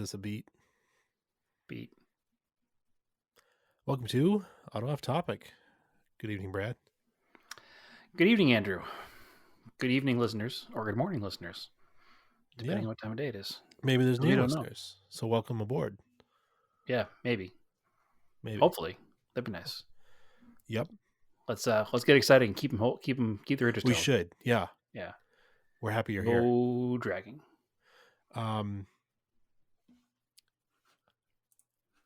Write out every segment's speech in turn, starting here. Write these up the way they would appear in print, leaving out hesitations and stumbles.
this a beat. Beat. Welcome to Auto Off Topic. Good evening, Brad. Good evening, Andrew. Good evening, listeners, or good morning, listeners, depending on what time of day it is. Maybe there's We new don't know. listeners, so welcome aboard. Yeah, maybe. Maybe. Hopefully, that'd be nice. Yep. Let's get exciting. Keep their interest. We going. should. Yeah. Yeah. We're happy you're here. No dragging.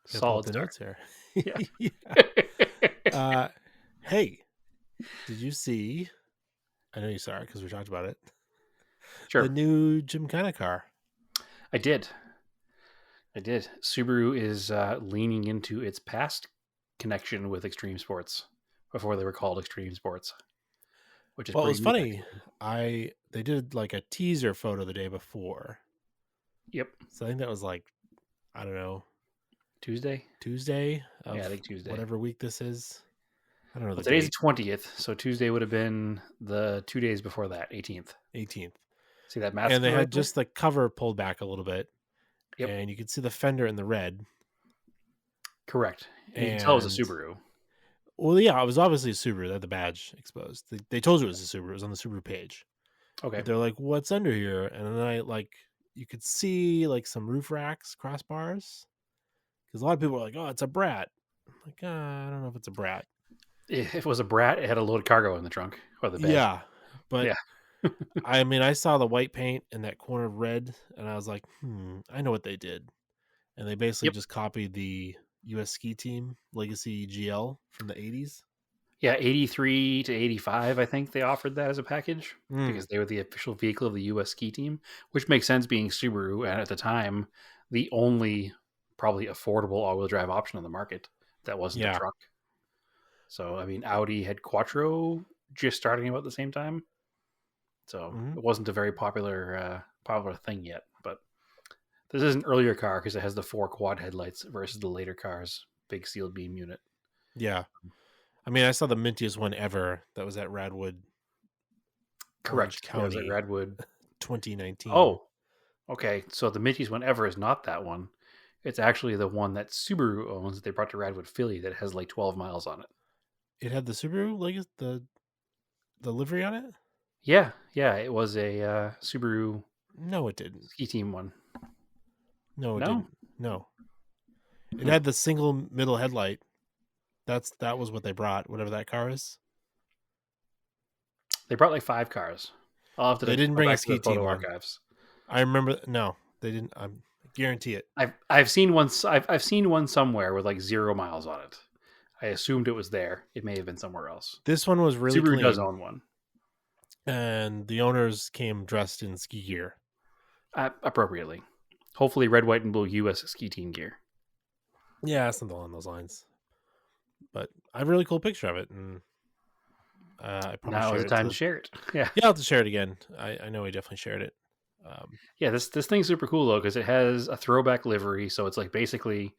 Solid start. Notes here. Yeah. Hey, did you see? I know you saw it because we talked about it. Sure. The new Gymkhana car. I did. Subaru is leaning into its past connection with extreme sports before they were called extreme sports, which is well. It was funny. They did like a teaser photo the day before. Yep. So I think that was like, I don't know, Tuesday. I think Tuesday. Whatever week this is. I don't know. Well, today's the 20th, so Tuesday would have been the 2 days before that, 18th. See that mask? And they had just the cover pulled back a little bit. Yep. And you could see the fender in the red. Correct. And you can tell it was a Subaru. Well, yeah, it was obviously a Subaru. They had the badge exposed. They told you it was a Subaru. It was on the Subaru page. Okay. But they're like, what's under here? And then you could see like some roof racks, crossbars. Because a lot of people were like, oh, it's a Brat. I'm like, I don't know if it's a Brat. If it was a Brat, it had a load of cargo in the trunk or the bed. Yeah. But I mean, I saw the white paint in that corner of red, and I was like, I know what they did. And they basically just copied the U.S. ski team Legacy GL from the 80s. Yeah, 83 to 85, I think they offered that as a package because they were the official vehicle of the U.S. ski team, which makes sense being Subaru, and at the time, the only probably affordable all-wheel drive option on the market that wasn't a truck. So, I mean, Audi had Quattro just starting about the same time. So it wasn't a very popular thing yet. But this is an earlier car because it has the 4 quad headlights versus the later car's big sealed beam unit. Yeah. I mean, I saw the mintiest one ever. That was at Radwood. Correct. County. That was at Radwood. 2019. Oh, okay. So the mintiest one ever is not that one. It's actually the one that Subaru owns that they brought to Radwood Philly that has like 12 miles on it. It had the Subaru, like the livery on it? Yeah. It was a Subaru. No, it didn't. Ski team one. No, it didn't. No. It had the single middle headlight. That was what they brought, whatever that car is. They brought like 5 cars. They didn't bring a ski team archives. I remember. No, they didn't. I guarantee it. I've seen one. I've seen one somewhere with like 0 miles on it. I assumed it was there. It may have been somewhere else. This one was really Subaru clean. does own one. And the owners came dressed in ski gear. Appropriately. Hopefully red, white, and blue U.S. ski team gear. Yeah, something along those lines. But I have a really cool picture of it. And I probably now is the time to share it. Yeah, I'll have to share it again. I know I definitely shared it. Yeah, this thing's super cool, though, because it has a throwback livery. So it's like basically...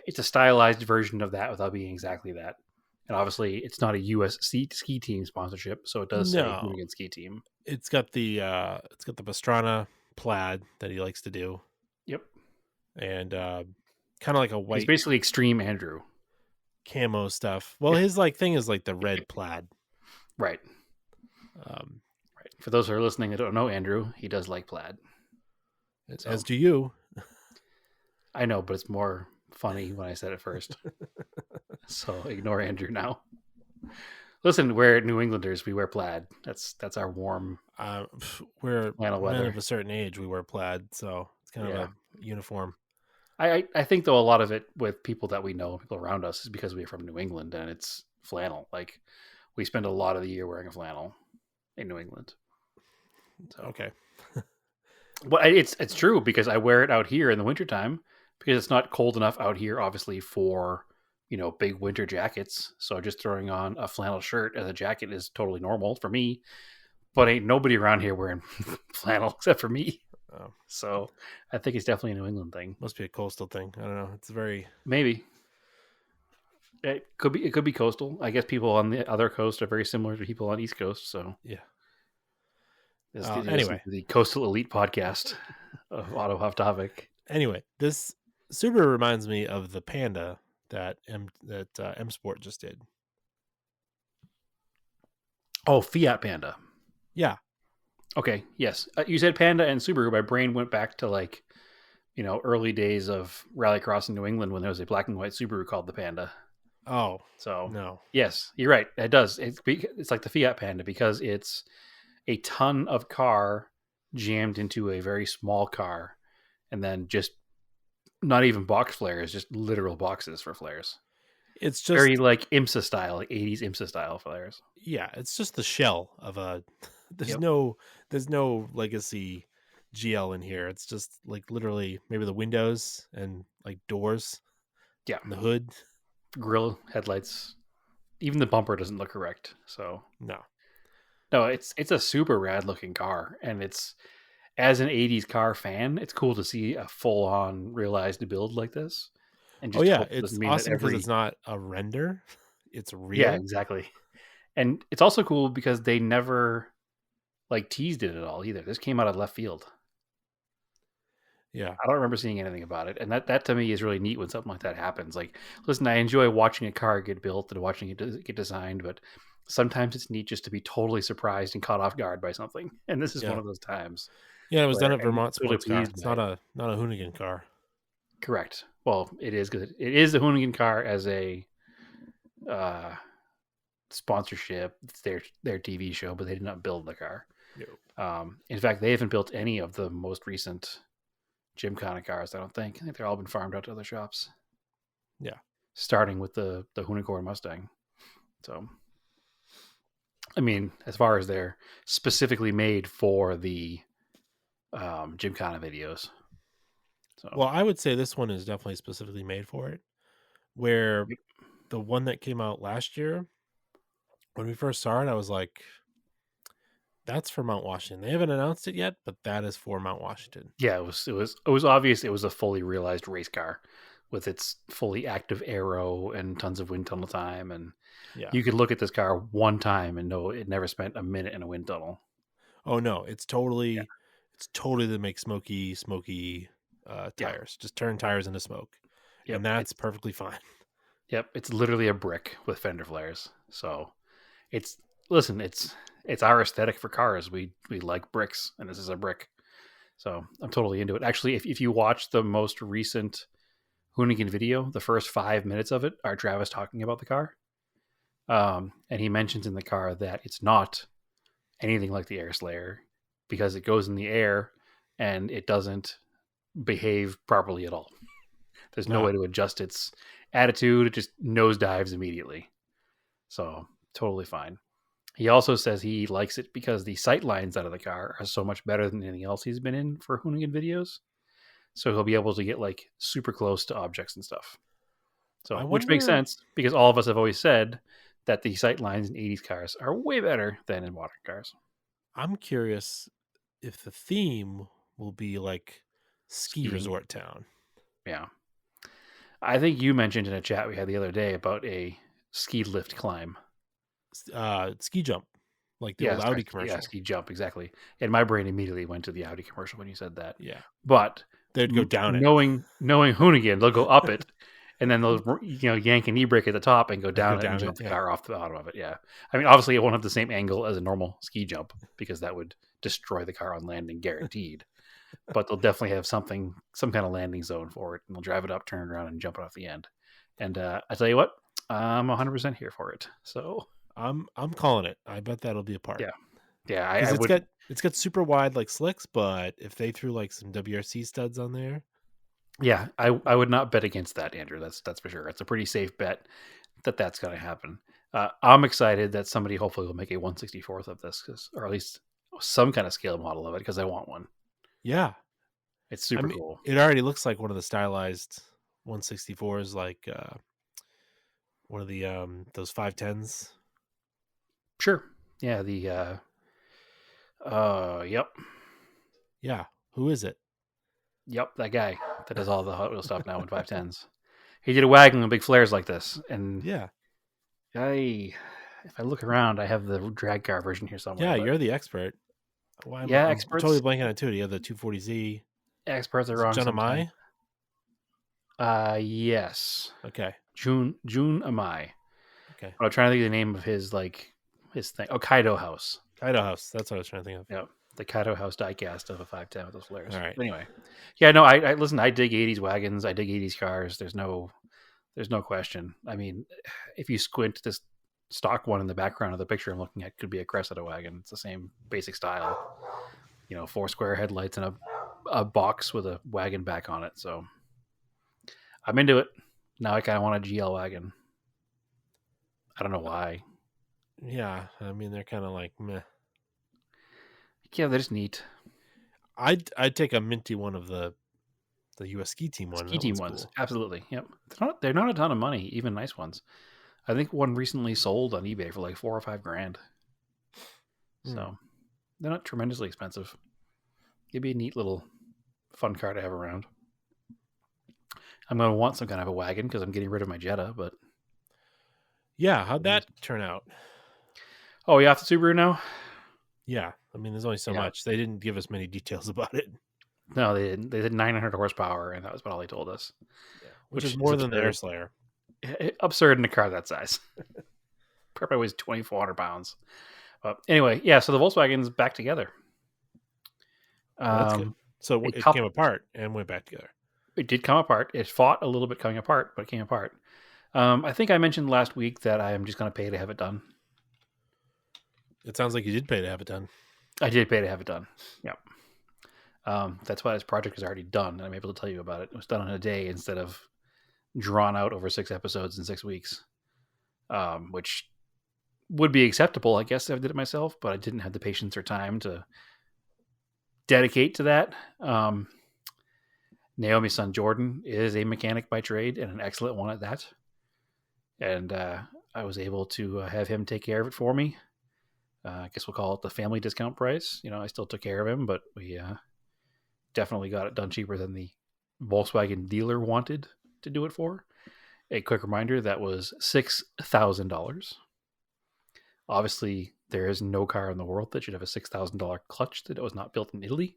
It's a stylized version of that without being exactly that. And obviously, it's not a U.S. ski team sponsorship, so it does say Hoonigan Ski Team. It's got the Pastrana plaid that he likes to do. Yep. And kind of like a white. He's basically Extreme Andrew. Camo stuff. Well, his thing is like the red plaid. Right. Right. For those who are listening that don't know Andrew, he does like plaid. As do you. I know, but it's more funny when I said it first. So ignore Andrew now. Listen, we're New Englanders. We wear plaid. That's our warm. We're men of a certain age. We wear plaid, so it's kind of a uniform. I think though a lot of it with people that we know, people around us, is because we're from New England and it's flannel. Like we spend a lot of the year wearing a flannel in New England. So. Okay. Well, it's true because I wear it out here in the wintertime because it's not cold enough out here, obviously, for, big winter jackets. So just throwing on a flannel shirt as a jacket is totally normal for me. But ain't nobody around here wearing flannel except for me. Oh. So I think it's definitely a New England thing. Must be a coastal thing. I don't know. It's very... Maybe. It could be coastal. I guess people on the other coast are very similar to people on East Coast. So yeah. Anyway, the Coastal Elite podcast of Auto Off Topic. Anyway, this Subaru reminds me of the Panda that M Sport just did. Oh, Fiat Panda. Yeah. Okay, yes. You said Panda and Subaru. My brain went back to like, early days of rallycross in New England when there was a black and white Subaru called the Panda. Oh So, no. yes, you're right. It does. It's like the Fiat Panda because it's a ton of car jammed into a very small car, and then just not even box flares, just literal boxes for flares. It's Very just like IMSA style, like 80s IMSA style flares. yeah, it's just the shell of a there's Yep. no there's no legacy GL in here. It's just like literally maybe the windows and like doors Yeah. and the hood. Grill, headlights, even the bumper doesn't look correct. So No. no, it's a super rad looking car, and it's as an 80s car fan, it's cool to see a full on realized build like this, and Oh just yeah, hope it it's doesn't mean that awesome because every it's not a render. It's yeah, real. exactly. And it's also cool because they never like teased it at all either. This came out of left field. Yeah. I don't remember seeing anything about it, and that to me is really neat when something like that happens. Like, listen, I enjoy watching a car get built and watching it get designed, but sometimes it's neat just to be totally surprised and caught off guard by something. And this is one Yeah. of those times Yeah, it was done where at I'm Vermont totally Sports Car. pleased It's by it. not a Hoonigan car. Correct. Well, it is good. It is the Hoonigan car as a uh, sponsorship. It's their TV show, but they did not build the car. No. In fact, they haven't built any of the most recent Gymkhana cars. I don't think. I think they're all been farmed out to other shops. Yeah. Starting with the Hoonicorn Mustang. So, I mean, as far as they're specifically made for the Gymkhana videos. So, Well, I would say this one is definitely specifically made for it. Where yep. the one that came out last year, when we first saw it, I was like, that's for Mount Washington. They haven't announced it yet, but that is for Mount Washington. Yeah, it was obvious it was a fully realized race car with its fully active aero and tons of wind tunnel time, and Yeah. you could look at this car one time and know it never spent a minute in a wind tunnel. Oh no, Yeah, it's totally to make smoky yeah, tires. Just turn tires into smoke. yep. And that's perfectly fine. It's literally a brick with fender flares. So it's listen, it's our aesthetic for cars. We like bricks, and this is a brick. So I'm totally into it. Actually, if you watch the most recent Hoonigan video, the first 5 minutes of it are Travis talking about the car. And he mentions in the car that it's not anything like the Air Slayer because it goes in the air and it doesn't behave properly at all. There's no Ah, way to adjust its attitude. It just nosedives immediately. So totally fine. He also says he likes it because the sight lines out of the car are so much better than anything else he's been in for Hoonigan videos. So he'll be able to get like super close to objects and stuff. I So, which makes wonder sense because all of us have always said that the sight lines in 80s cars are way better than in modern cars. I'm curious if the theme will be like ski Skiing. resort town. Yeah. I think you mentioned in a chat we had the other day about a ski lift climb. Ski jump. Like the Yeah, old sorry, Audi yeah, commercial. ski jump, exactly. And my brain immediately went to the Audi commercial when you said that. Yeah. But They'd go down it. knowing Hoonigan, they'll go up it, and then they'll yank an e-brake at the top and go Go down it and down it. jump the Yeah. car off the bottom of it. Yeah, I mean obviously it won't have the same angle as a normal ski jump because that would destroy the car on landing guaranteed. But they'll definitely have some kind of landing zone for it, and they'll drive it up, turn it around, and jump it off the end. And I tell you what, I'm 100% here for it. So I'm calling it. I bet that'll be a part. yeah, yeah, Because I would. it's got super wide like slicks, but if they threw like some WRC studs on there, Yeah, I would not bet against that, Andrew. That's for sure. It's a pretty safe bet that that's going to happen. I'm excited that somebody hopefully will make a 164th of this, or at least some kind of scale model of it, because I want one. yeah. It's I super mean, cool. it already looks like one of the stylized 164s, like one of the those 510s. Sure. Yeah. Yep. Yeah. Who is it? Yep. That guy that does all the Hot Wheel stuff now in 510s. He did a wagon with big flares like this, and Yeah. if I look around, I have the drag car version here somewhere. Yeah, But you're the expert. Why yeah, I'm totally blanking on it too. You have the 240Z. experts are Is it wrong John sometimes. Amai? Yes. Okay. June Amai. Okay. I'm trying to think of the name of his thing. Oh, Kaido House. Kaido House. That's what I was trying to think of. Yeah, the Kaido House diecast of a 510 with those All flares. right. But anyway, yeah, no, I listen. I dig '80s wagons. I dig '80s cars. There's no question. I mean, if you squint, this stock one in the background of the picture I'm looking at could be a Cressida wagon. It's the same basic style. You know, 4 square headlights and a box with a wagon back on it. So I'm into it. Now I kind of want a GL wagon. I don't know why. Yeah. I mean, they're kind of like meh. Yeah, they're just neat. I'd take a minty one of the US ski team one. Ski That team one's ones, cool. absolutely. Yep, they're not a ton of money, even nice ones. I think one recently sold on eBay for like 4 or 5 grand. Hmm. So they're not tremendously expensive. It'd be a neat little fun car to have around. I'm gonna want some kind of a wagon because I'm getting rid of my Jetta. But Yeah. How'd that turn out? oh, you off the Subaru now? Yeah. I mean, there's only so Yeah. much. They didn't give us many details about it. No, they didn't. They did 900 horsepower, and that was about all they told us, Yeah. Which is which is more than the Air absurd. Slayer. Absurd in a car that size. Probably weighs 2,400 pounds. But anyway, yeah. So the Volkswagen's back together. Well, that's good. So A it came couple. apart and went back together. It did come apart. It fought a little bit coming apart, but it came apart. I think I mentioned last week that I am just going to pay to have it done. It sounds like you did pay to have it done. I did pay to have it done. Yep. That's why this project is already done, and I'm able to tell you about it. It was done in a day instead of drawn out over 6 episodes in 6 weeks, which would be acceptable, I guess, if I did it myself, but I didn't have the patience or time to dedicate to that. Naomi's son Jordan is a mechanic by trade and an excellent one at that. And I was able to have him take care of it for me. I guess we'll call it the family discount price. You know, I still took care of him, but we definitely got it done cheaper than the Volkswagen dealer wanted to do it for. A quick reminder, that was $6,000. Obviously, there is no car in the world that should have a $6,000 clutch that was not built in Italy.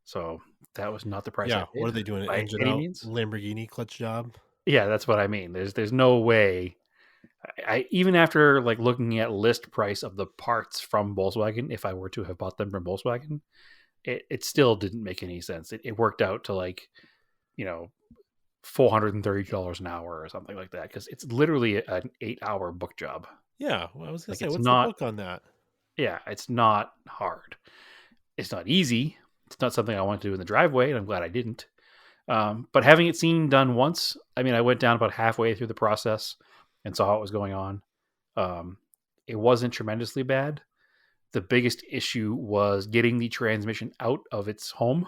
So that was not the price I Yeah. paid What are they doing? An by engine any out means. Lamborghini clutch job? Yeah, that's what I mean. There's no way. I even after like looking at list price of the parts from Volkswagen, if I were to have bought them from Volkswagen, it still didn't make any sense. It worked out to like, you know, $430 an hour or something like that because it's literally an 8 hour book job. Yeah. Well, I was gonna Like say, it's what's the not. book on that? Yeah, it's not hard. It's not easy. It's not something I want to do in the driveway, and I'm glad I didn't. But having it seen done once, I mean, I went down about halfway through the process and saw what was going on. Um, it wasn't tremendously bad. The biggest issue was getting the transmission out of its home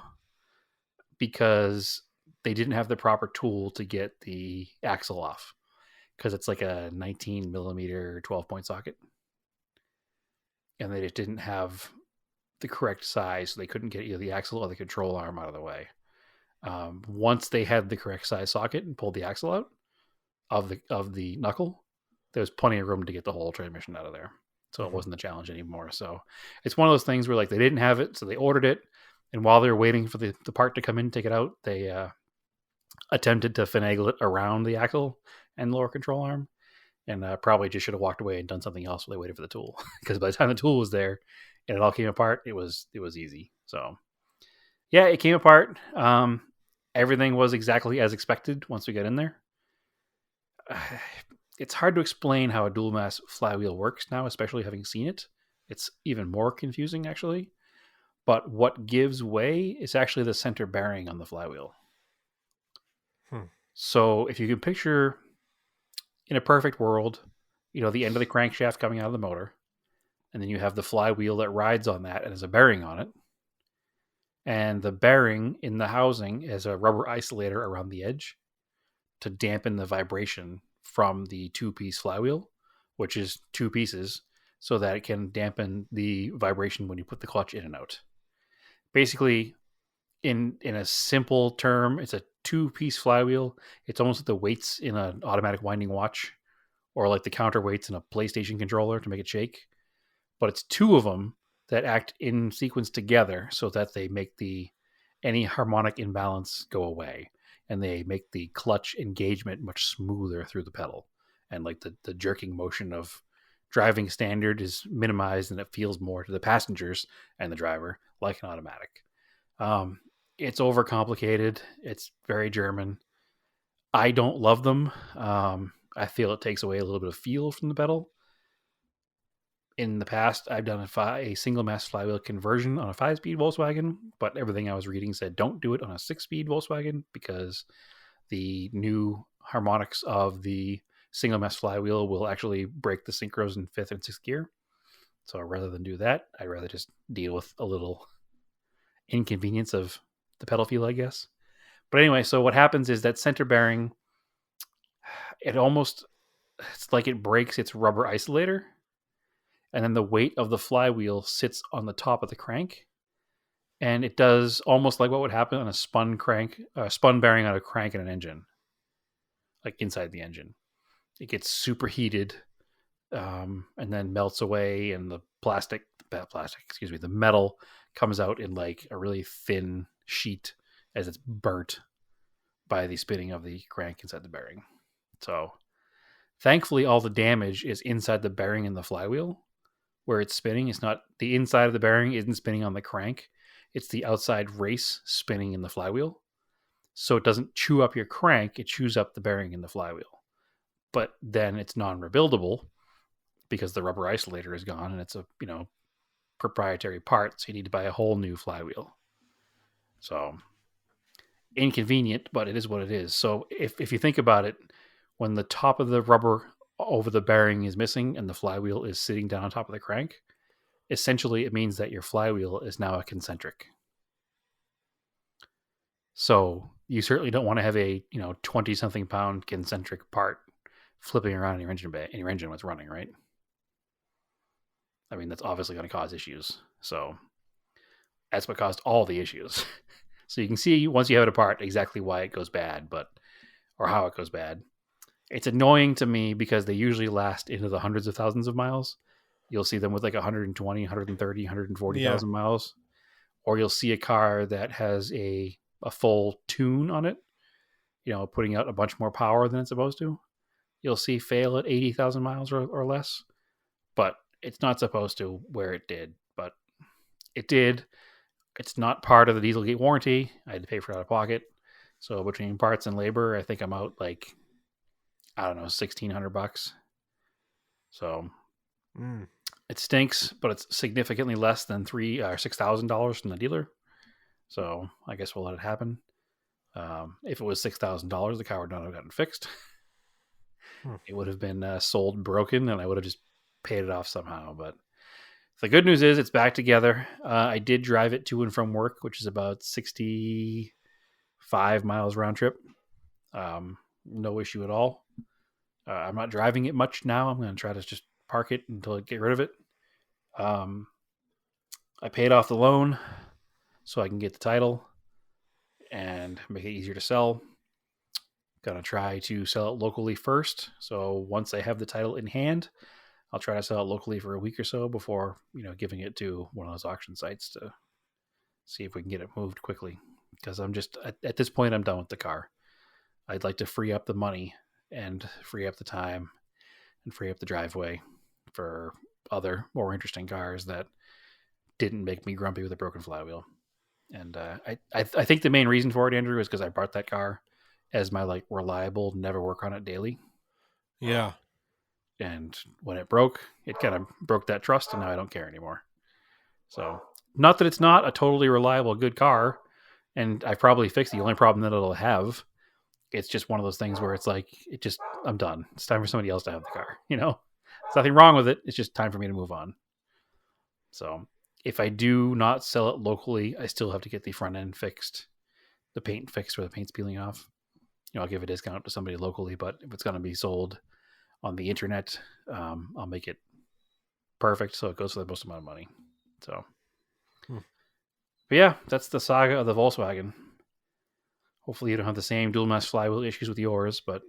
because they didn't have the proper tool to get the axle off because it's like a 19 millimeter 12-point socket. And they just didn't have the correct size. So they couldn't get either the axle or the control arm out of the way. Once they had the correct size socket and pulled the axle out of the knuckle, there was plenty of room to get the whole transmission out of there. So it wasn't a challenge anymore. So it's one of those things where like they didn't have it, so they ordered it, and while they were waiting for the part to come in and take it out, they attempted to finagle it around the axle and lower control arm, and probably just should have walked away and done something else while they waited for the tool. Because by the time the tool was there and it all came apart, it was easy. So yeah, it came apart. Everything was exactly as expected once we got in there. It's hard to explain how a dual mass flywheel works now, especially having seen it. It's even more confusing, actually. But what gives way is actually the center bearing on the flywheel. Hmm. So if you can picture in a perfect world, you know, the end of the crankshaft coming out of the motor, and then you have the flywheel that rides on that and has a bearing on it. And the bearing in the housing is a rubber isolator around the edge to dampen the vibration from the 2-piece flywheel, which is 2 pieces, so that it can dampen the vibration when you put the clutch in and out. Basically, in a simple term, it's a 2-piece flywheel. It's almost like the weights in an automatic winding watch, or like the counterweights in a PlayStation controller to make it shake. But it's 2 of them that act in sequence together so that they make any harmonic imbalance go away. and they make the clutch engagement much smoother through the pedal, and like the jerking motion of driving standard is minimized, and it feels more to the passengers and the driver like an automatic. It's overcomplicated. It's very German. I don't love them. I feel it takes away a little bit of feel from the pedal. In the past, I've done a single mass flywheel conversion on a 5-speed Volkswagen, but everything I was reading said don't do it on a 6-speed Volkswagen because the new harmonics of the single mass flywheel will actually break the synchros in 5th and 6th gear. So rather than do that, I'd rather just deal with a little inconvenience of the pedal feel, I guess. But anyway, so what happens is that center bearing, it's like it breaks its rubber isolator, and then the weight of the flywheel sits on the top of the crank, and it does almost like what would happen on a spun bearing on a crank in an engine, like inside the engine. It gets superheated, and then melts away, and the the metal comes out in like a really thin sheet as it's burnt by the spinning of the crank inside the bearing. So thankfully all the damage is inside the bearing and the flywheel where it's spinning. It's not the inside of the bearing isn't spinning on the crank. It's the outside race spinning in the flywheel. So it doesn't chew up your crank, it chews up the bearing in the flywheel. But then it's non-rebuildable because the rubber isolator is gone and it's a, proprietary part, so you need to buy a whole new flywheel. So inconvenient, but it is what it is. So if you think about it, when the top of the rubber over the bearing is missing and the flywheel is sitting down on top of the crank, essentially it means that your flywheel is now a concentric. So you certainly don't want to have a 20 something pound concentric part flipping around in your engine bay, in your engine when it's running, right? I mean, that's obviously going to cause issues. So that's what caused all the issues. So you can see once you have it apart exactly why it goes bad, or how it goes bad. It's annoying to me because they usually last into the hundreds of thousands of miles. You'll see them with like 120, 130, 140,000 miles. Or you'll see a car that has a full tune on it, putting out a bunch more power than it's supposed to. You'll see fail at 80,000 miles or less. But it's not supposed to where it did. But it did. It's not part of the Dieselgate warranty. I had to pay for it out of pocket. So between parts and labor, I think I'm out like, I don't know, $1,600. So it stinks, but it's significantly less than $3,000 or $6,000 from the dealer. So I guess we'll let it happen. If it was $6,000, the car would not have gotten fixed. It would have been sold broken, and I would have just paid it off somehow. But the good news is it's back together. I did drive it to and from work, which is about 65 miles round trip. No issue at all. I'm not driving it much now. I'm going to try to just park it until I get rid of it. I paid off the loan so I can get the title and make it easier to sell. Going to try to sell it locally first. So once I have the title in hand, I'll try to sell it locally for a week or so before, giving it to one of those auction sites to see if we can get it moved quickly. Because I'm just, at this point, I'm done with the car. I'd like to free up the money and free up the time and free up the driveway for other more interesting cars that didn't make me grumpy with a broken flywheel. And I think the main reason for it, Andrew, is because I bought that car as my like reliable, never work on it daily. Yeah. And when it broke, it kind of broke that trust, and now I don't care anymore. So, not that it's not a totally reliable, good car, and I probably fixed the only problem that it'll have. It's just one of those things where it's like, I'm done. It's time for somebody else to have the car, There's nothing wrong with it. It's just time for me to move on. So, if I do not sell it locally, I still have to get the front end fixed, the paint fixed where the paint's peeling off. I'll give a discount to somebody locally, but if it's going to be sold on the internet, I'll make it perfect so it goes for the most amount of money. So, but yeah, that's the saga of the Volkswagen. Hopefully you don't have the same dual mass flywheel issues with yours, but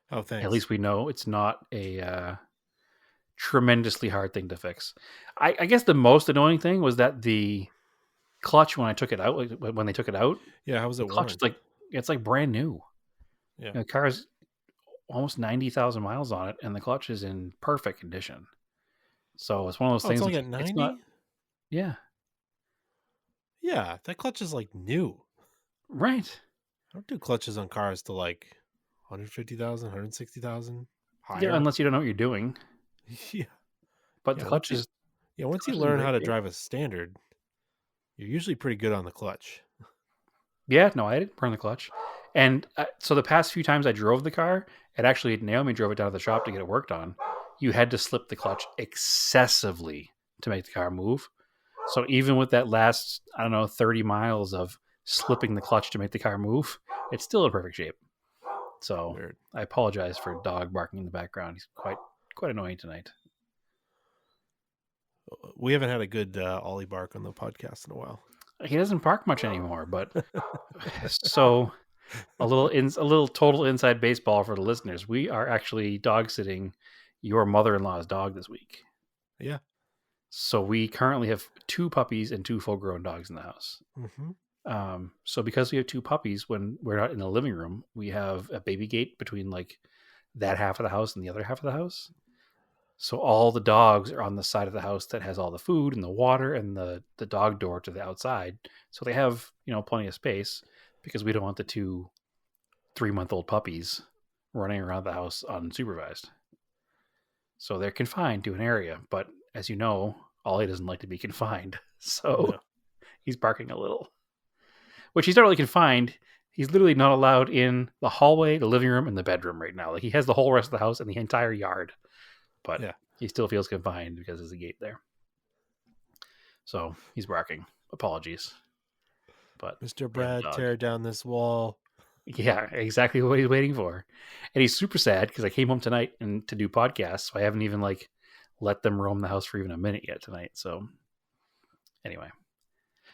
thanks. At least we know it's not a tremendously hard thing to fix. I guess the most annoying thing was that the clutch when they took it out, yeah, how was it clutch? warmed? Like It's like brand new. Yeah. The car has almost 90,000 miles on it, and the clutch is in perfect condition. So it's one of those Oh, it's things. only Like, got it's not. 90? Yeah. Yeah, that clutch is like new. Right. I don't do clutches on cars to like 150,000, 160,000 Yeah. higher. Unless you don't know what you're doing. Yeah. But Yeah, once you the once you clutch is in learn how great to shape. drive a standard, you're usually pretty good on the clutch. Yeah. No, I didn't burn the clutch. And so the past few times I drove the car, it actually Naomi drove it down to the shop to get it worked on. You had to slip the clutch excessively to make the car move. So even with that last, I don't know, 30 miles of slipping the clutch to make the car move, it's still in perfect shape. So Weird. I apologize for dog barking in the background. He's quite annoying tonight. We haven't had a good Ollie bark on the podcast in a while. He doesn't bark much anymore, but so a little total inside baseball for the listeners. We are actually dog sitting your mother-in-law's dog this week. Yeah. So we currently have 2 puppies and 2 full-grown dogs in the house. Mm-hmm. So because we have 2 puppies, when we're not in the living room, we have a baby gate between like that half of the house and the other half of the house. So all the dogs are on the side of the house that has all the food and the water and the dog door to the outside. So they have, plenty of space because we don't want the 2 3-month-old puppies running around the house unsupervised. So they're confined to an area, but as you know, Ollie doesn't like to be confined. So No. he's barking a little. Which he's not really confined. He's literally not allowed in the hallway, the living room, and the bedroom right now. Like he has the whole rest of the house and the entire yard, but Yeah. he still feels confined because there's a gate there. So he's barking. Apologies, but Mr. we have a Brad, dog. tear down this wall. Yeah, exactly what he's waiting for. And he's super sad because I came home tonight and to do podcasts, so I haven't even like let them roam the house for even a minute yet tonight. So anyway,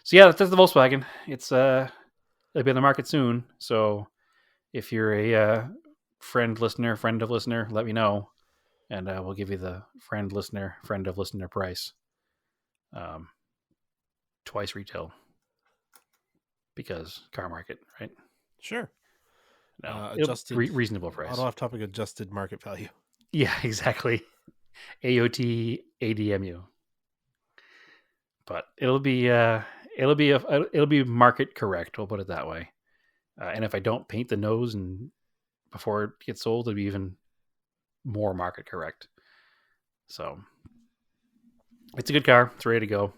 so yeah, that's the Volkswagen. It'll be on the market soon. So if you're a friend of listener, let me know, and we'll give you the friend of listener price, twice retail, because car market, right? Sure. No, it'll Adjusted reasonable price. auto off topic adjusted market value. Yeah, exactly. AOT ADMU, but it'll be market correct. We'll put it that way. And if I don't paint the nose and before it gets sold, it'll be even more market correct. So it's a good car. It's ready to go.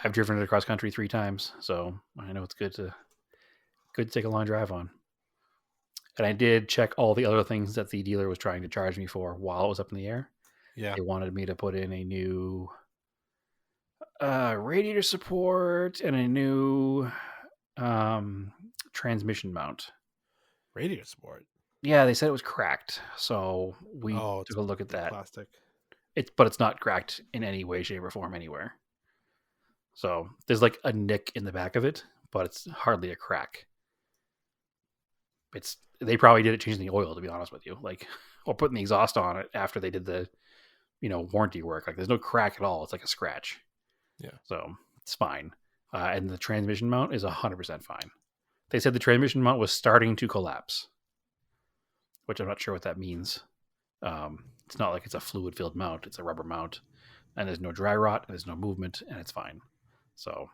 I've driven it across country 3 times, so I know it's good to take a long drive on. And I did check all the other things that the dealer was trying to charge me for while it was up in the air. Yeah. They wanted me to put in a new radiator support and a new transmission mount. Radiator support. Yeah, they said it was cracked, so we It's took a look at that. plastic. But it's not cracked in any way, shape, or form anywhere. So there's like a nick in the back of it, but it's hardly a crack. They probably did it changing the oil, to be honest with you, like, or putting the exhaust on it after they did the warranty work. Like there's no crack at all. It's like a scratch. Yeah. So it's fine. And the transmission mount is 100% fine. They said the transmission mount was starting to collapse, which I'm not sure what that means. It's not like it's a fluid filled mount. It's a rubber mount, and there's no dry rot, and there's no movement, and it's fine. So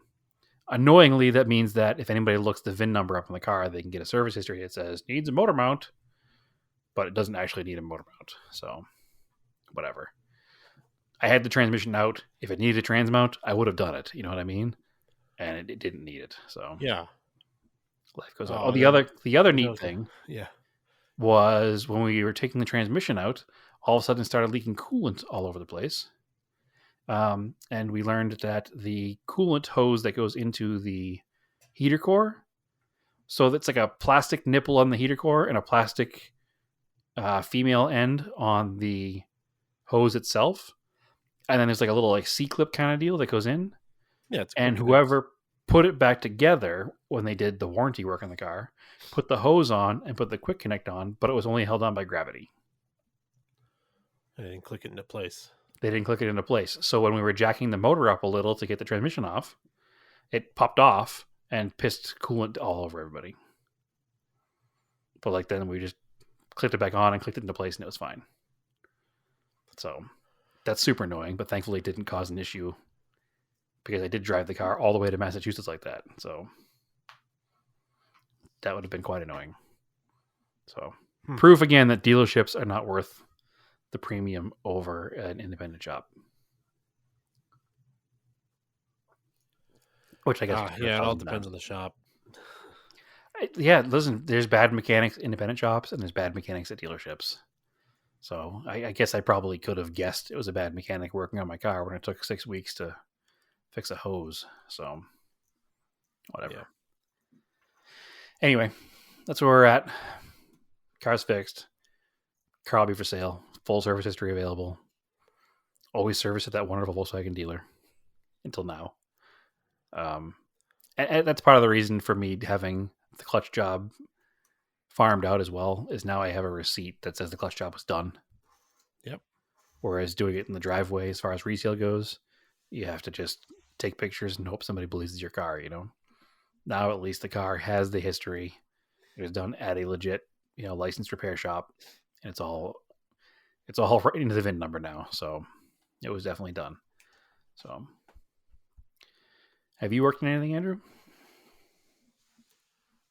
annoyingly, that means that if anybody looks the VIN number up on the car, they can get a service history that says needs a motor mount, but it doesn't actually need a motor mount. So whatever. I had the transmission out. If it needed a trans mount, I would have done it. You know what I mean? And it didn't need it. So yeah, life goes on. Oh, the other neat okay. thing, Yeah, was when we were taking the transmission out, all of a sudden it started leaking coolant all over the place. And we learned that the coolant hose that goes into the heater core, so that's like a plastic nipple on the heater core and a plastic female end on the hose itself. And then there's like a little like C-clip kind of deal that goes in. yeah. It's And quick connect. whoever put it back together when they did the warranty work on the car put the hose on and put the quick connect on, but it was only held on by gravity. I didn't click it into place. They didn't click it into place. So when we were jacking the motor up a little to get the transmission off, it popped off and pissed coolant all over everybody. But like then we just clicked it back on and clicked it into place and it was fine. So that's super annoying, but thankfully it didn't cause an issue because I did drive the car all the way to Massachusetts like that. So that would have been quite annoying. So proof again that dealerships are not worth the premium over an independent shop. Which I guess yeah, it all depends on the shop. Yeah, listen, there's bad mechanics independent shops and there's bad mechanics at dealerships. So I guess I probably could have guessed it was a bad mechanic working on my car when it took 6 weeks to fix a hose. So whatever. Yeah. Anyway, that's where we're at. Car's fixed. Car will be for sale. Full service history available. Always service at that wonderful Volkswagen dealer until now. And that's part of the reason for me having the clutch job farmed out as well, is now I have a receipt that says the clutch job was done. Yep. Whereas doing it in the driveway, as far as resale goes, you have to just take pictures and hope somebody believes it's your car, you know? Now at least the car has the history. It was done at a legit, licensed repair shop, and it's all right into the VIN number now. So it was definitely done. So have you worked on anything, Andrew?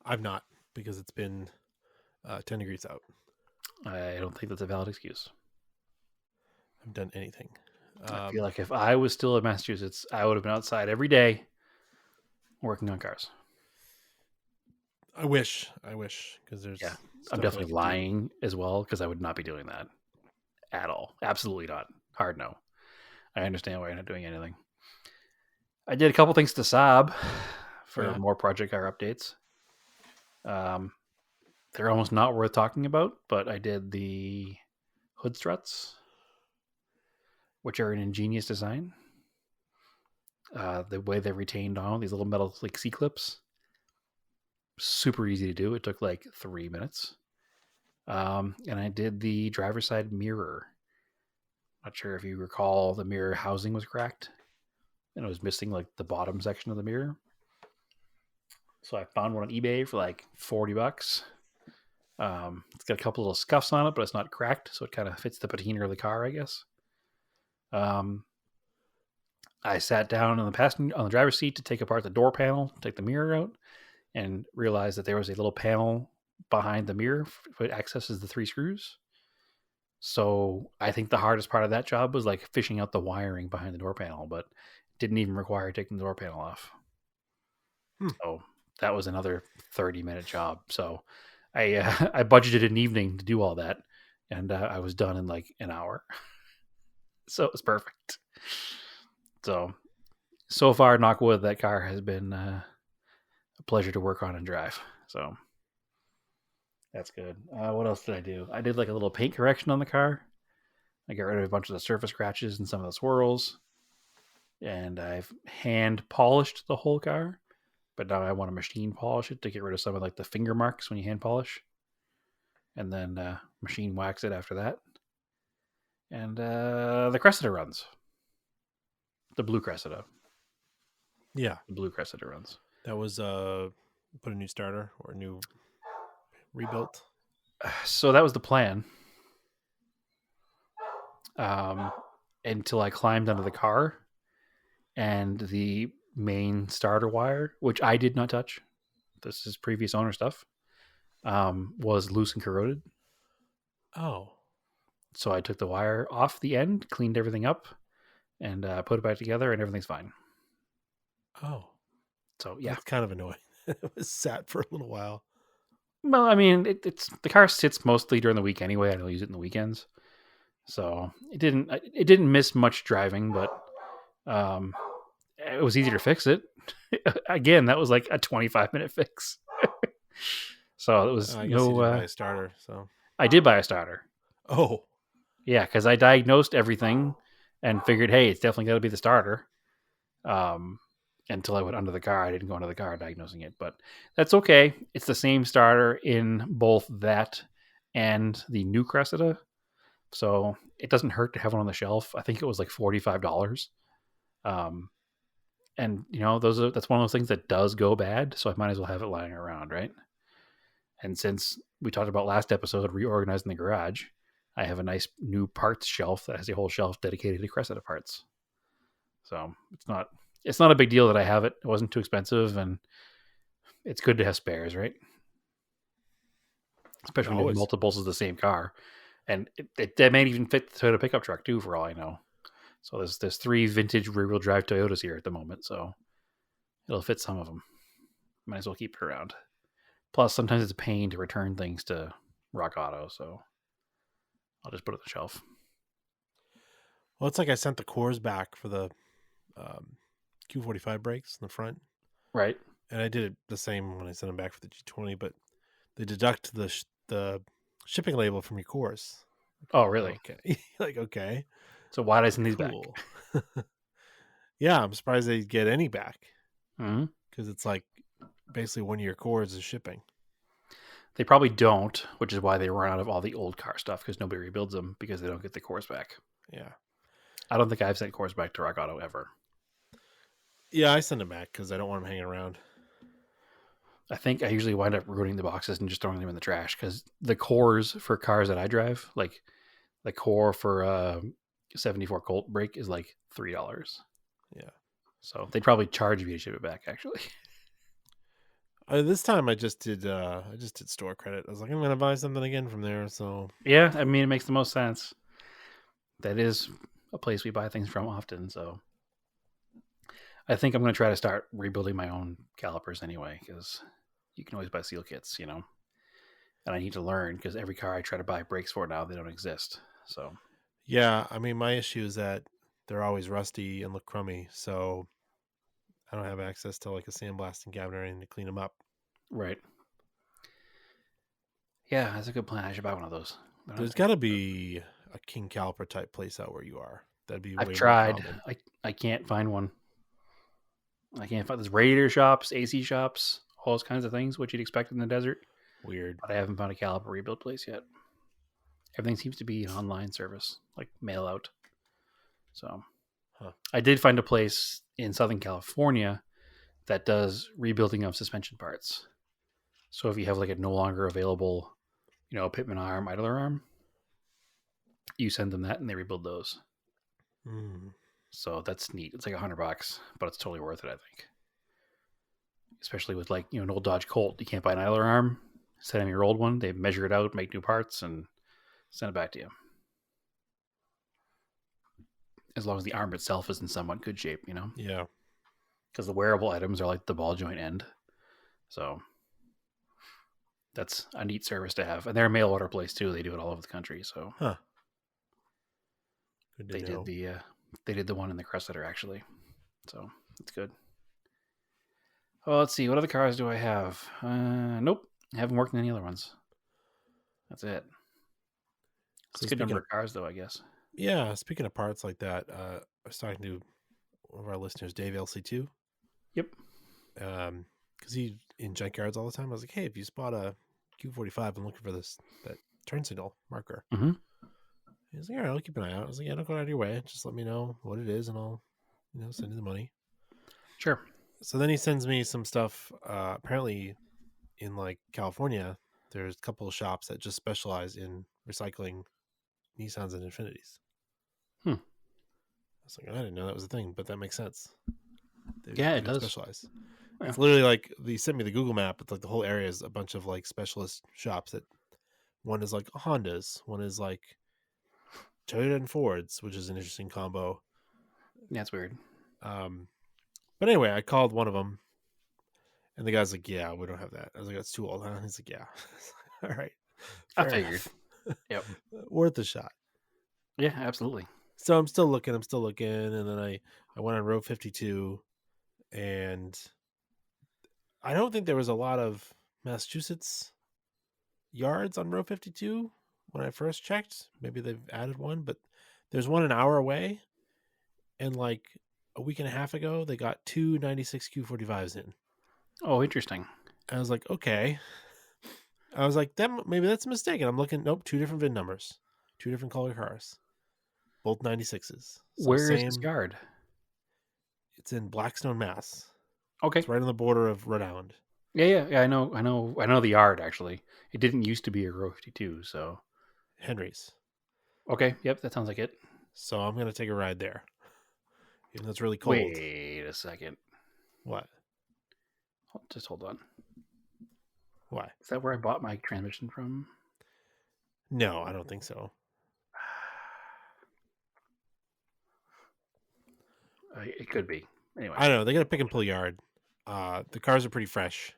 I've not, because it's been 10 degrees out. I don't think that's a valid excuse. I haven't done anything. I feel like if I was still in Massachusetts, I would have been outside every day working on cars. I wish, because there's. Yeah, I'm definitely lying as well, because I would not be doing that at all. Absolutely not. Hard no. I understand why you're not doing anything. I did a couple things to Saab for more project car updates. They're almost not worth talking about, but I did the hood struts, which are an ingenious design. The way they're retained on these little metal like C-clips, super easy to do. It took like 3 minutes. And I did the driver's side mirror. Not sure if you recall, the mirror housing was cracked and it was missing like the bottom section of the mirror. So I found one on eBay for like $40. It's got a couple little scuffs on it, but it's not cracked, so it kind of fits the patina of the car, I guess. I sat down on the driver's seat to take apart the door panel, take the mirror out, and realized that there was a little panel behind the mirror that accesses the 3 screws. So I think the hardest part of that job was like fishing out the wiring behind the door panel, but didn't even require taking the door panel off. So that was another 30-minute job. So I budgeted an evening to do all that, and I was done in like an hour. So it was perfect. So far, knock wood, that car has been a pleasure to work on and drive. So that's good. What else did I do? I did like a little paint correction on the car. I got rid of a bunch of the surface scratches and some of the swirls. And I've hand polished the whole car. But now I want to machine polish it to get rid of some of like the finger marks when you hand polish. And then machine wax it after that. And the Cressida runs. The blue Cressida. Yeah. The blue Cressida runs. That was put a new starter or a new rebuilt. So that was the plan. Until I climbed under the car and the main starter wire, which I did not touch, this is previous owner stuff, was loose and corroded. Oh. So I took the wire off the end, cleaned everything up, and put it back together, and everything's fine. Oh. So, yeah. That's kind of annoying. It was sat for a little while. Well, I mean, it's the car sits mostly during the week anyway. I don't use it in the weekends. So it didn't miss much driving, but it was easy to fix it. Again, that was like a 25-minute fix. So it was I guess you didn't buy a starter. So I did buy a starter. Oh, yeah, because I diagnosed everything and figured, hey, it's definitely got to be the starter. Until I went under the car, I didn't go under the car diagnosing it, but that's okay. It's the same starter in both that and the new Cressida. So it doesn't hurt to have one on the shelf. I think it was like $45. And that's one of those things that does go bad. So I might as well have it lying around, right? And since we talked about last episode reorganizing the garage, I have a nice new parts shelf that has a whole shelf dedicated to Cressida parts. So it's not a big deal that I have it. It wasn't too expensive, and it's good to have spares, right? Especially when you have Always. multiples of the same car, and that may even fit the Toyota pickup truck too, for all I know. So there's 3 vintage rear wheel drive Toyotas here at the moment, so it'll fit some of them. Might as well keep it around. Plus, sometimes it's a pain to return things to Rock Auto, so I'll just put it on the shelf. Well, it's like I sent the cores back for the Q45 brakes in the front, Right. and I did it the same when I sent them back for the G20, but they deduct the shipping label from your cores. Oh, really? Okay. Like, okay, So why doesn't these back? cool. Yeah, I'm surprised they get any back Mm-hmm. because it's like basically 1 year cores is shipping. They probably don't, which is why they run out of all the old car stuff because nobody rebuilds them because they don't get the cores back. Yeah. I don't think I've sent cores back to Rock Auto ever. Yeah, I send them back because I don't want them hanging around. I think I usually wind up ruining the boxes and just throwing them in the trash because the cores for cars that I drive, like the core for a 74 Colt brake is like $3. Yeah. So they'd probably charge me to ship it back, actually. This time I just did store credit. I was like, I'm gonna buy something again from there. So Yeah, I mean, it makes the most sense. That is a place we buy things from often, so I think I'm going to try to start rebuilding my own calipers anyway, because you can always buy seal kits, and I need to learn because every car I try to buy brakes for now, they don't exist. So yeah, I mean, my issue is that they're always rusty and look crummy, so I don't have access to like a sandblasting cabinet or anything to clean them up. right, yeah, that's a good plan. I should buy one of those. There's got to be a King Caliper type place out where you are. That'd be I've way more tried. common. I can't find one. I can't find. There's radiator shops, AC shops, all those kinds of things, what you'd expect in the desert. Weird. But I haven't found a caliper rebuild place yet. Everything seems to be an online service, like mail out. So I did find a place in Southern California that does rebuilding of suspension parts. So if you have like a no longer available, Pitman arm, idler arm, you send them that and they rebuild those. Mm. So that's neat. It's like $100, but it's totally worth it, I think. Especially with like, an old Dodge Colt. You can't buy an idler arm. Send them your old one. They measure it out, make new parts, and send it back to you. As long as the arm itself is in somewhat good shape, Yeah. Because the wearable items are like the ball joint end. So that's a neat service to have. And they're a mail order place too. They do it all over the country. So Good to they know. did the one in the Cressida actually. So it's good. Well, let's see. What other cars do I have? Nope. I haven't worked on any other ones. That's it. It's a good number of cars, though, I guess. Yeah, speaking of parts like that, I was talking to one of our listeners, Dave LC2. Yep. Because he's in junkyards all the time. I was like, hey, if you spot a Q45, I'm looking for that turn signal marker. Mm-hmm. He was like, all right, I'll keep an eye out. I was like, yeah, don't go out of your way. Just let me know what it is, and I'll, send you the money. Sure. So then he sends me some stuff. Apparently, in like California, there's a couple of shops that just specialize in recycling Nissans and Infinitis. I was like, I didn't know that was a thing, but that makes sense. It does. Specialize. Yeah. It's literally like they sent me the Google map. It's like the whole area is a bunch of like specialist shops that one is like Hondas, one is like Toyota and Fords, which is an interesting combo. That's weird. But anyway, I called one of them, and the guy's like, "Yeah, we don't have that." I was like, "That's too old, huh?" He's like, "Yeah." All right, I figured. Yep. Worth a shot. Yeah, absolutely. So I'm still looking, and then I went on Road 52, and I don't think there was a lot of Massachusetts yards on Road 52 when I first checked. Maybe they've added one, but there's one an hour away, and like a week and a half ago, they got 2 96 Q45s in. Oh, interesting. I was like, okay. I was like, maybe that's a mistake. And I'm looking, nope, 2 different VIN numbers, 2 different color cars, both 96s. So Where is this yard? It's in Blackstone, Mass. Okay. It's right on the border of Rhode Island. Yeah. I know the yard actually. It didn't used to be a Row 52, so Henry's. okay. Yep, that sounds like it. So I'm gonna take a ride there, even though it's really cold. Wait a second. What? Just hold on. Why? Is that where I bought my transmission from? No, I don't think so. It could be. Anyway, I don't know. They got a pick and pull yard. The cars are pretty fresh.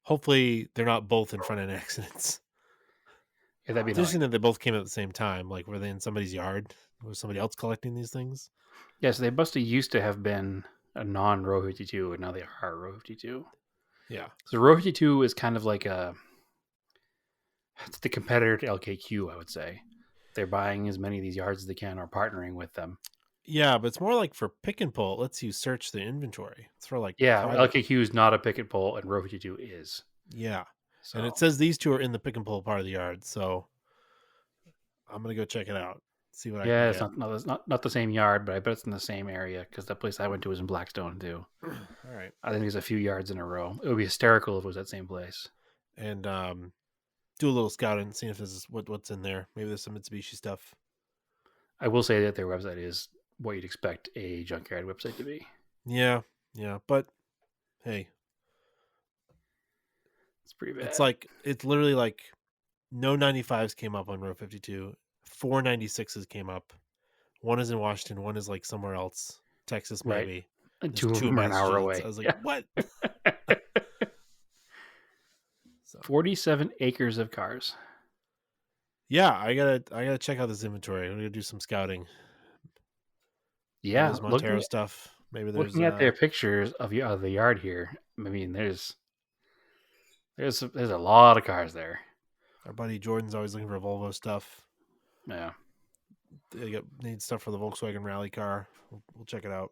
Hopefully, they're not both in front end accidents. yeah, that'd be It's annoying. interesting that they both came at the same time. Like, were they in somebody's yard? Was somebody else collecting these things? Yeah, so they must have used to have been a non-Row 52, and now they are Row 52. Yeah. So Row 52 is kind of like it's the competitor to LKQ, I would say. They're buying as many of these yards as they can or partnering with them. Yeah, but it's more like for pick and pull. It lets you search the inventory. It's for like Yeah, private. LKQ is not a pick and pull, and Row 52 is. Yeah. And it So says these two are in the pick and pull part of the yard. So I'm going to go check it out, see what I can yeah, it's get. not the same yard, but I bet it's in the same area because the place I went to was in Blackstone too. All right. I think there's a few yards in a row. It would be hysterical if it was that same place. And do a little scouting, see if this is what's in there. Maybe there's some Mitsubishi stuff. I will say that their website is what you'd expect a junkyard website to be. Yeah. Yeah. But hey, It's pretty it's bad. like, it's literally like no 95s came up on row 52. 496s came up. One is in Washington. One is like somewhere else, Texas Right. maybe. And There's two of two in them are an hour Massachusetts. I away. was like, Yeah. what? So 47 acres of cars. yeah, I gotta check out this inventory. I'm gonna do some scouting. Maybe Yeah, there's Montero stuff. Maybe there's looking at their pictures of the yard here. I mean, there's a lot of cars there. our buddy Jordan's always looking for Volvo stuff. Yeah. They need stuff for the Volkswagen rally car. We'll check it out.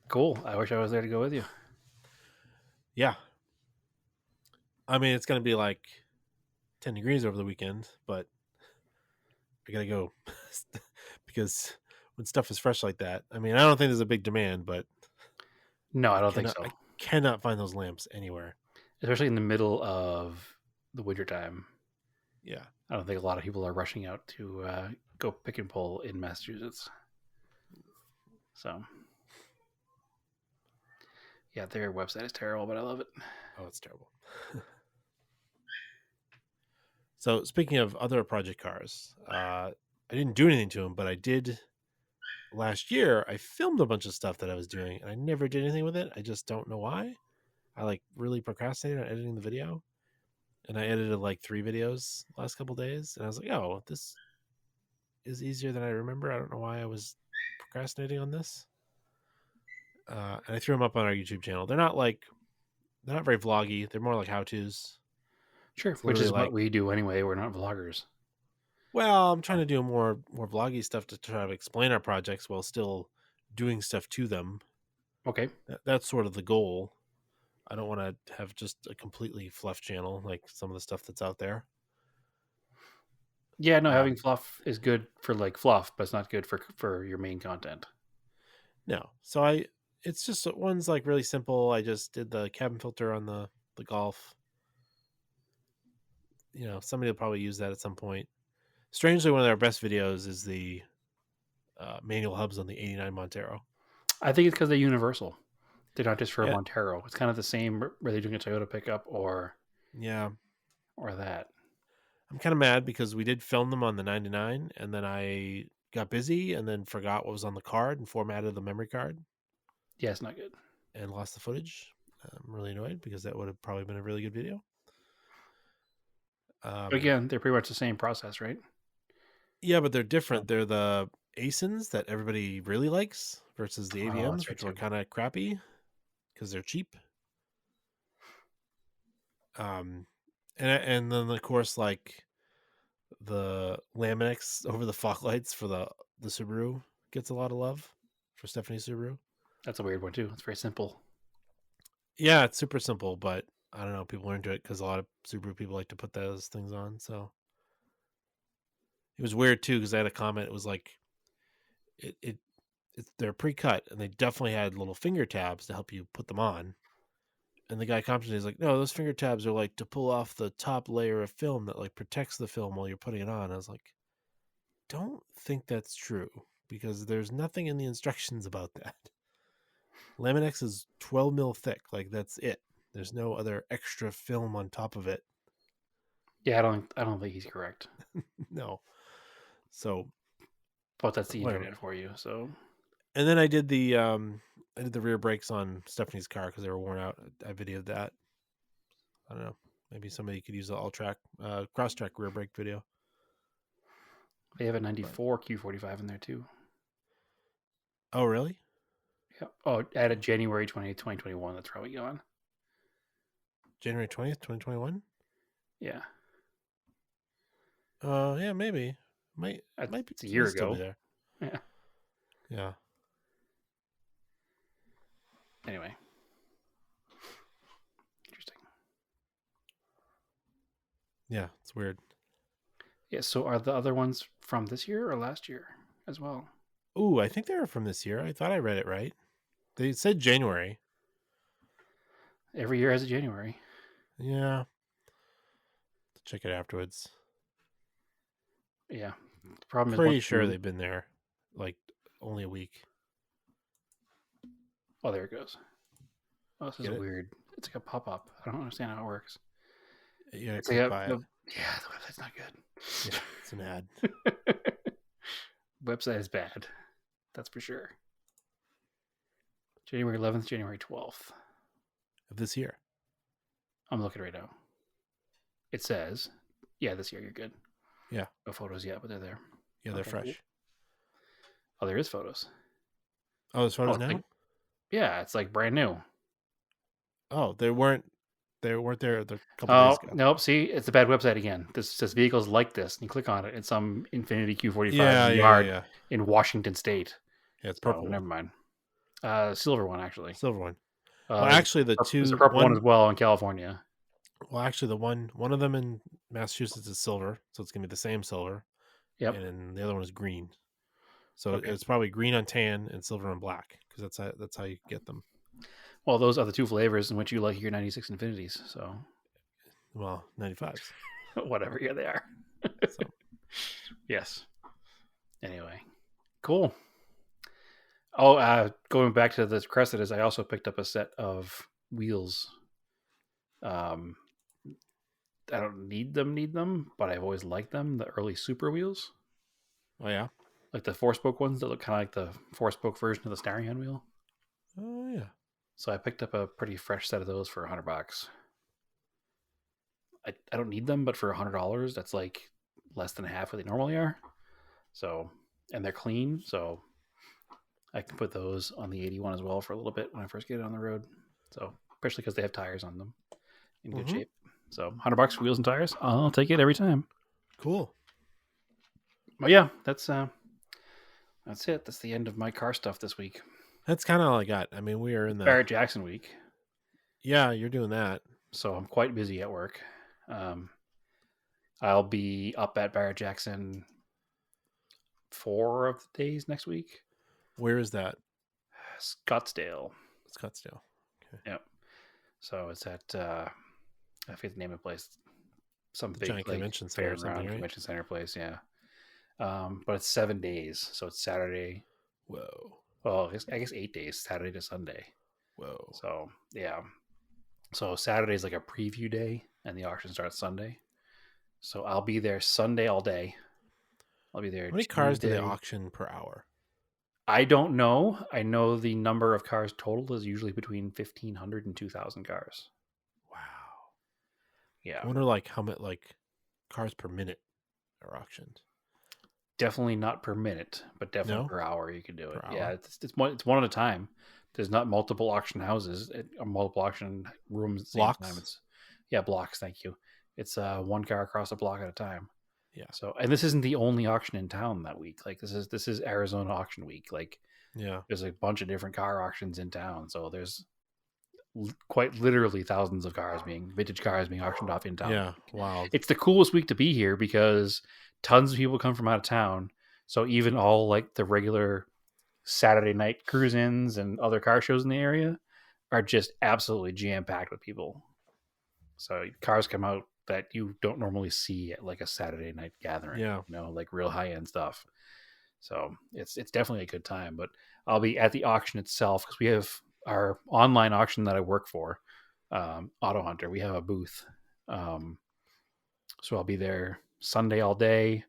Cool. I wish I was there to go with you. Yeah, I mean it's gonna be like 10 degrees over the weekend, but I gotta go because when stuff is fresh like that, I mean I don't think there's a big demand, but No, I I don't think cannot so. I cannot find those lamps anywhere. Especially in the middle of the wintertime. Yeah. I don't think a lot of people are rushing out to go pick and pull in Massachusetts. So, yeah, their website is terrible, but I love it. Oh, it's terrible. So speaking of other project cars, I didn't do anything to them, but I did last year. I filmed a bunch of stuff that I was doing, and I never did anything with it. I just don't know why. I like really procrastinated on editing the video, and I edited like 3 videos last couple days, and I was like, oh, this is easier than I remember. I don't know why I was procrastinating on this. And I threw them up on our YouTube channel. They're not very vloggy. They're more like how tos. Sure, It's which literally is what like, we do anyway. We're not vloggers. well, I'm trying to do more vloggy stuff to try to explain our projects while still doing stuff to them. Okay. That's sort of the goal. I don't want to have just a completely fluff channel like some of the stuff that's out there. Yeah, no, having Um, fluff is good for like fluff, but it's not good for your main content. no, so it's just one's like really simple. I just did the cabin filter on the Golf. Somebody will probably use that at some point. Strangely, one of our best videos is the manual hubs on the '89 Montero. I think it's because they're universal. They're not just for a Yeah, Montero. It's kind of the same whether you're doing a Toyota pickup yeah. or that. I'm kind of mad because we did film them on the 99, and then I got busy and then forgot what was on the card and formatted the memory card Yeah, it's not good. and lost the footage. I'm really annoyed because that would have probably been a really good video. But Um, again, they're pretty much the same process, right? yeah, but they're So, different. They're the ASINs that everybody really likes versus the oh, that's AVMs, right which were too. kind of crappy because they're cheap. Um, and then of course like the Laminex over the fog lights for the Subaru gets a lot of love for Stephanie Subaru. That's a weird one too. It's very simple. Yeah, it's super simple, but I don't know. People are into it because a lot of Subaru people like to put those things on. So it was weird too because I had a comment. It was like they're pre-cut and they definitely had little finger tabs to help you put them on. And the guy commented, he's like, no, those finger tabs are like to pull off the top layer of film that like protects the film while you're putting it on. I was like, don't think that's true because there's nothing in the instructions about that. Laminex is 12 mil thick. Like that's it. There's no other extra film on top of it. Yeah, I don't think he's correct. No. So, but that's the whatever. internet for you. So, and then I did the rear brakes on Stephanie's car because they were worn out. I videoed that. I don't know. Maybe somebody could use the all track cross track rear brake video. They have a 94 Q45 in there too. Oh, really? Yeah. Oh, added January 20th, 2021. That's probably gone. January 20th, 2021? Yeah. Yeah, maybe. Might be, it's a year ago. Still be there. Yeah. Yeah. Anyway. Interesting. Yeah, it's weird. Yeah, so are the other ones from this year or last year as well? Ooh, I think they were from this year. I thought I read it right. They said January. Every year has a January. Yeah. Check it afterwards. Yeah. The problem Pretty is sure they've been there like only a week. Oh, there it goes. Oh, this is Get it? weird. It's like a pop-up. I don't understand how it works. You gotta It's click like by it. Yeah, the website's not good. Yeah, it's an ad. Website is bad. That's for sure. January 11th, January 12th. Of this year. I'm looking right now. It says, yeah, this year you're good. Yeah. No photos yet, but they're there. Yeah, they're fresh. Cool. Oh, there is photos. Oh, there's photos now? Yeah, it's like brand new. Oh, they weren't there a couple days ago. Nope. See, it's a bad website again. This says vehicles like this. And you click on it. It's some Infiniti Q45 yard in Washington State. Yeah, it's purple. Never mind. Silver one, actually. Silver one. Well, actually, there's a purple one as well in California. Well, actually, the one of them in Massachusetts is silver, so it's gonna be the same silver. Yep. And then the other one is green. So it's probably green on tan and silver on black because that's how you get them. Well, those are the two flavors in which you like your 96 Infinities. So, well, 95s. Whatever, yeah, they are. So. Yes. Anyway, cool. Oh, going back to the Cressidas, I also picked up a set of wheels. I don't need them, but I've always liked them. The early Super wheels. Oh yeah, like the 4-spoke ones that look kind of like the 4-spoke version of the steering hand wheel. Oh yeah. So I picked up a pretty fresh set of those for $100. I don't need them, but for $100, that's like less than half what they normally are. So, and they're clean, so I can put those on the 81 as well for a little bit when I first get it on the road. So, especially because they have tires on them in good shape. So, $100 for wheels and tires, I'll take it every time. Cool. But yeah, that's it. That's the end of my car stuff this week. That's kind of all I got. I mean, we are in the Barrett Jackson week. Yeah, you're doing that. So I'm quite busy at work. I'll be up at Barrett Jackson 4 of the days next week. Where is that? Scottsdale. Okay. Yep. So it's at I forget the name of the place. Some big giant convention center, right? Convention center place. Yeah. But it's 7 days, so it's Saturday. Whoa. Well, I guess 8 days, Saturday to Sunday. Whoa. So yeah. So Saturday is like a preview day, and the auction starts Sunday. So I'll be there Sunday all day. I'll be there. How many cars do they auction per hour? I don't know. I know the number of cars total is usually between 1,500 and 2,000 cars. Wow. Yeah. I wonder how much cars per minute are auctioned. Definitely not per minute, but definitely per hour you can do it. Hour? Yeah, it's one at a time. There's not multiple auction houses or multiple auction rooms at the same time. Blocks. Thank you. It's one car across a block at a time. Yeah. So, and this isn't the only auction in town that week. Like this is Arizona auction week. Like, yeah, there's a bunch of different car auctions in town. So there's quite literally thousands of vintage cars being auctioned off in town. Yeah. Wow. It's the coolest week to be here because tons of people come from out of town. So even all like the regular Saturday night cruise-ins and other car shows in the area are just absolutely jam packed with people. So cars come out that you don't normally see at like a Saturday night gathering, Yeah. like real high end stuff. So it's definitely a good time. But I'll be at the auction itself because we have our online auction that I work for, Auto Hunter. We have a booth, so I'll be there Sunday all day,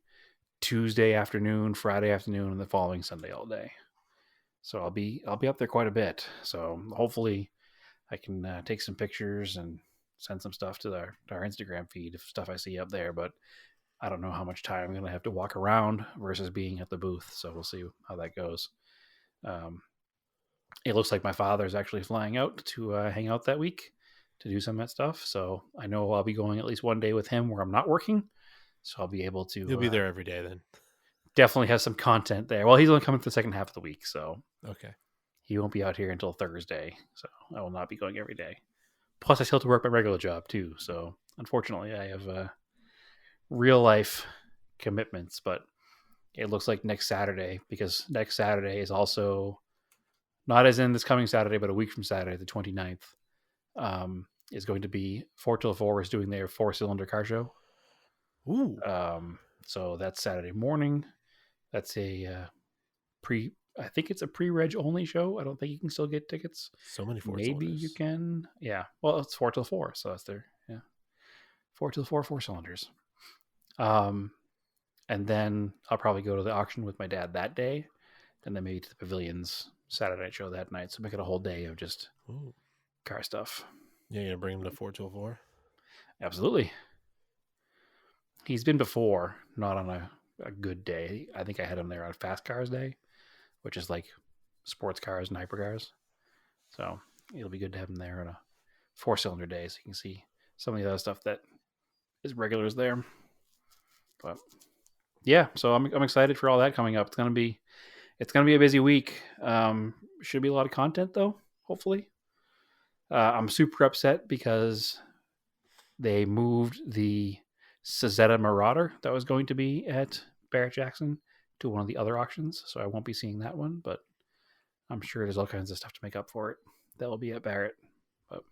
Tuesday afternoon, Friday afternoon, and the following Sunday all day. So I'll be up there quite a bit. So hopefully I can take some pictures and send some stuff to our Instagram feed of stuff I see up there. But I don't know how much time I'm going to have to walk around versus being at the booth. So we'll see how that goes. It looks like my father is actually flying out to hang out that week to do some of that stuff. So I know I'll be going at least one day with him where I'm not working. So I'll be able You'll to be there every day then. definitely have some content there. Well, he's only coming for the second half of the week. So Okay. he won't be out here until Thursday. So I will not be going every day. Plus, I still have to work my regular job too. So unfortunately, I have real life commitments. But it looks like next Saturday, because next Saturday is also not as in this coming Saturday, but a week from Saturday, the 29th, is going to be 4 till 4 is doing their 4-cylinder car show. Ooh. So that's Saturday morning. That's a I think it's a pre-reg only show. I don't think you can still get tickets. So many 4 Maybe cylinders. you can. Yeah. Well, it's 4 till 4, so that's their 4 till 4 4-cylinders. And then I'll probably go to the auction with my dad that day, and then maybe to the pavilions Saturday night show that night. So make it a whole day of just car stuff. Yeah, you're gonna bring him to 4 Absolutely. He's been before, not on a good day. I think I had him there on a fast cars day, which is like sports cars and hypercars. So it'll be good to have him there on a 4-cylinder day, so you can see some of the other stuff that is regulars there. But yeah, so I'm excited for all that coming up. It's gonna be a busy week. Should be a lot of content though, hopefully. I'm super upset because they moved the Sazetta Marauder that was going to be at Barrett Jackson to one of the other auctions, so I won't be seeing that one, but I'm sure there's all kinds of stuff to make up for it that will be at Barrett. But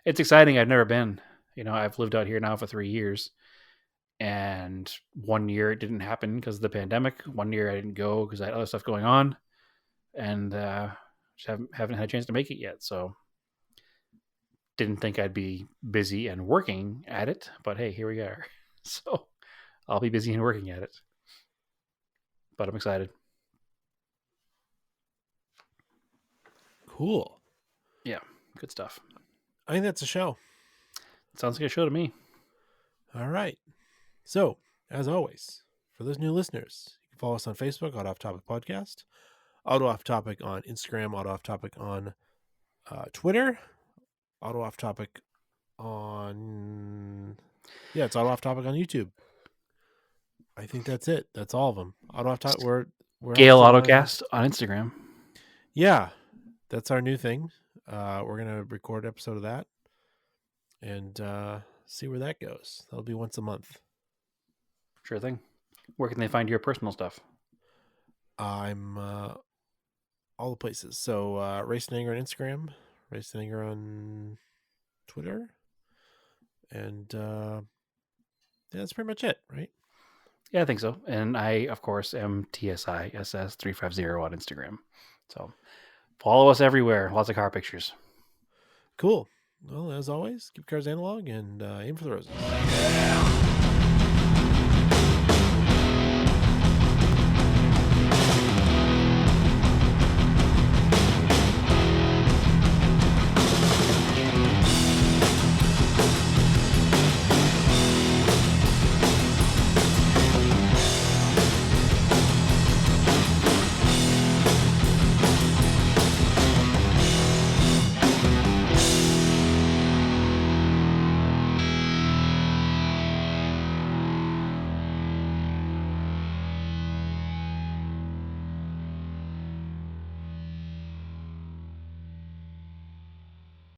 it's exciting. I've never been. I've lived out here now for 3 years, and 1 year it didn't happen because of the pandemic. 1 year I didn't go because I had other stuff going on, and just haven't had a chance to make it yet. So didn't think I'd be busy and working at it, but hey, here we are. So I'll be busy and working at it, but I'm excited. Cool. Yeah, good stuff. I think that's a show. Sounds like a show to me. All right. So, as always, for those new listeners, you can follow us on Facebook, Auto Off Topic Podcast, Auto Off Topic on Instagram, Auto Off Topic on Twitter, Auto Off Topic on... Yeah, it's Auto Off Topic on YouTube. I think that's it. That's all of them. Auto Off Topic. We're Gale Autocast on Instagram. Yeah, that's our new thing. We're going to record an episode of that and see where that goes. That'll be once a month. Sure thing. Where can they find your personal stuff? I'm all the places. So Race and Anger on Instagram, Race and Anger on Twitter, and yeah, that's pretty much it, right? Yeah, I think so. And I, of course, am TSISS350 on Instagram. So follow us everywhere. Lots of car pictures. Cool. Well, as always, keep cars analog and aim for the roses.